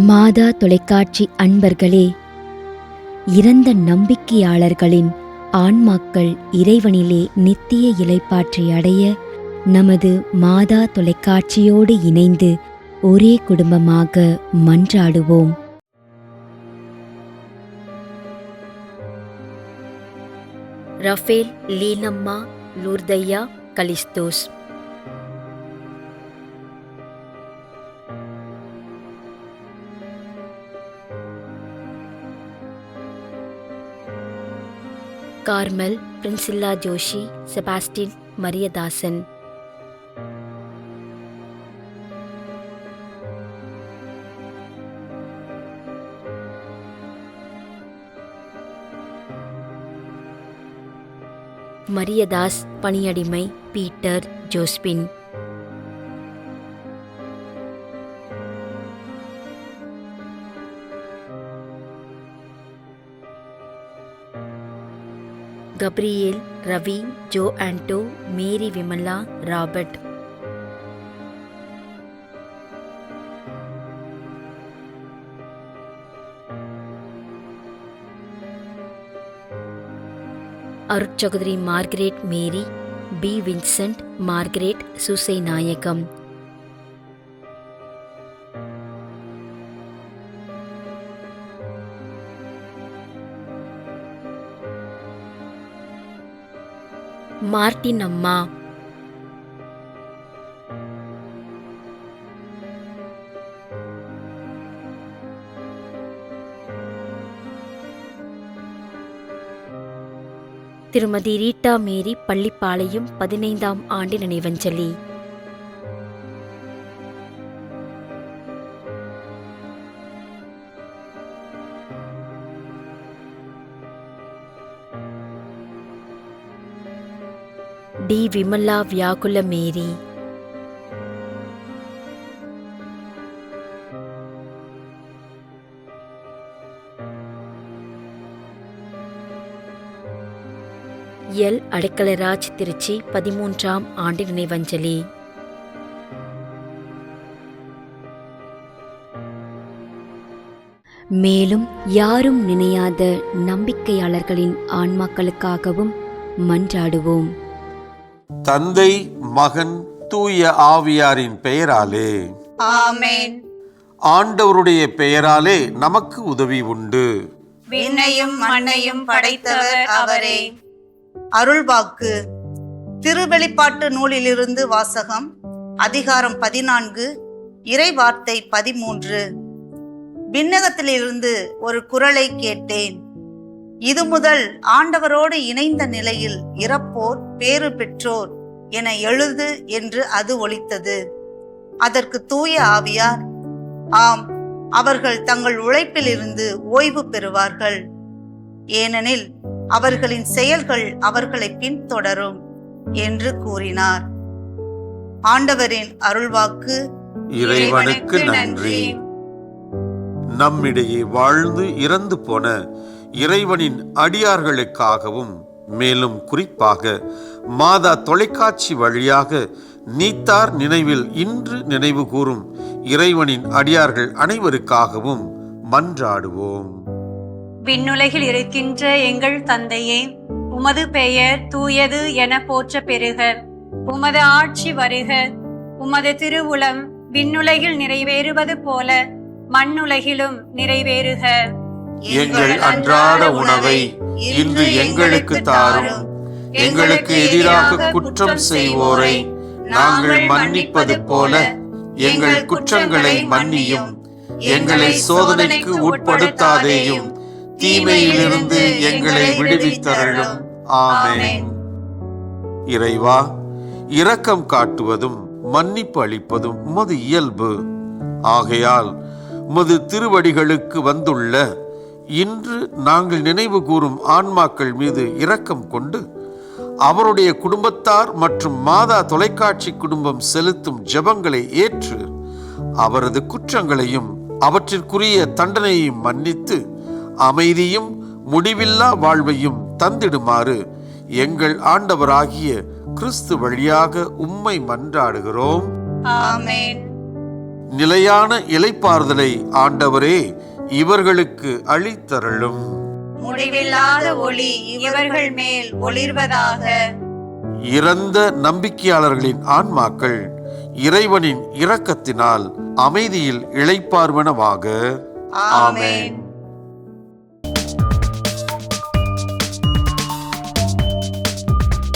மாதா தொலைக்காட்சி அன்பர்களே, இறந்த நம்பிக்கையாளர்களின் ஆன்மாக்கள் இறைவனிலே நித்திய இளைப்பாற்றி அடைய நமது மாதா தொலைக்காட்சியோடு இணைந்து ஒரே குடும்பமாக மன்றாடுவோம். Raphael, Leenamma, Lourdhaiya, Callistus. Carmel, Priscilla Joshi, Sebastian, Mariadasan. Mariadas, Paniyadimai, Peter, Josephine. Gabriel, Ravi, Jo Anto, Mary Vimala, Robert. அருட்சகோதரி Margaret Mary, P Vincent, Margaret, Susai Nayagam. Martin அம்மா. திருமதி ரீட்டா மேரி, பள்ளிப்பாளையம், 15ஆம் ஆண்டு நினைவஞ்சலி. D Vimala, Viyagula Mary. L Adaikalaraj, Tiruchi, 13ஆம் ஆண்டு நினைவஞ்சலி. மேலும் யாரும் நினையாத நம்பிக்கையாளர்களின் ஆன்மாக்களுக்காகவும் மன்றாடுவோம். தந்தை, மகன், தூய ஆவியாரின் பெயராலே ஆமென். ஆண்டவருடைய பெயராலே நமக்கு உதவி உண்டு. விண்ணையும் மண்ணையும் படைத்தவர் அவரே. அருள்வாக்கு. திருவெளிப்பாட்டு நூலிலிருந்து வாசகம். அதிகாரம் 14, இறை வார்த்தை 13. விண்ணகத்திலிருந்து ஒரு குரலை கேட்டேன். இது முதல் ஆண்டவரோடு இணைந்த நிலையில் இறப்போர் பேறு பெற்றோர் என எழுது என்று அது ஒலித்தது. அதற்கு தூய ஆவியார், ஆம், அவர்கள் தங்கள் உழைப்பிலிருந்து ஓய்வு பெறுவார்கள், ஏனெனில் அவர்களின் செயல்கள் அவர்களை பின்தொடரும் என்று கூறினார். ஆண்டவரின் அருள்வாக்கு. இறைவனுக்கு நன்றி. நம்மிடையே வாழ்ந்து இறந்து போன இறைவனின் அடியார்களுக்காகவும், மேலும் குறிப்பாக மாதா தொலைக்காட்சி வழியாக நீத்தார் நினைவில் இன்று நினைவு கூறும் இறைவனின் அடியார்கள் அனைவருக்காகவும் மன்றாடுவோம். விண்ணுலகில் இருக்கின்ற எங்கள் தந்தையே, உமது பெயர் தூயது என போற்ற பெறுக. உமது ஆட்சி வருக. உமது திருவுளம் விண்ணுலகில் நிறைவேறுவது போல மண்ணுலகிலும் நிறைவேறுக. எங்கள் அன்றாட உணவை இன்று எங்களுக்கு தாரும். எங்களுக்கு எதிராக குற்றம் செய்வோரை நாங்கள் மன்னிப்பது போல எங்கள் குற்றங்களை மன்னியும். எங்களை சோதனைக்கு உட்படுத்தாதேயும், தீமையிலிருந்து எங்களை விடுவித்தருளும். ஆமென். இறைவா, இரக்கம் காட்டுவதும் மன்னிப்பு அளிப்பதும் உமது இயல்பு. ஆகையால் உமது திருவடிகளுக்கு வந்துள்ள இன்று நாங்கள் நினைவு கூறும் ஆன்மாக்கள் மீது இரக்கம் கொண்டு அவருடைய குடும்பத்தார் மற்றும் மாதா தொலைக்காட்சி குடும்பம் செலுத்தும் ஜெபங்களை ஏற்று அவரது குற்றங்களையும் அவற்றிற்குரிய தண்டனையையும் மன்னித்து அமைதியும் முடிவில்லா வாழ்வையும் தந்திடுமாறு எங்கள் ஆண்டவராகிய கிறிஸ்து வழியாக உம்மை மன்றாடுகிறோம். ஆமென். நிலையான இளைப்பாறுதலை ஆண்டவரே இவர்களுக்கு அளித்தருளும். முடிவில்லாத ஒளி இவர்கள் மேல் ஒளிர்வதாக. இறந்த நம்பிக்கையாளர்களின் ஆன்மாக்கள் இறைவனின் இரக்கத்தினால் அமைதியில் இளைப்பார்வனவாக. ஆமென்.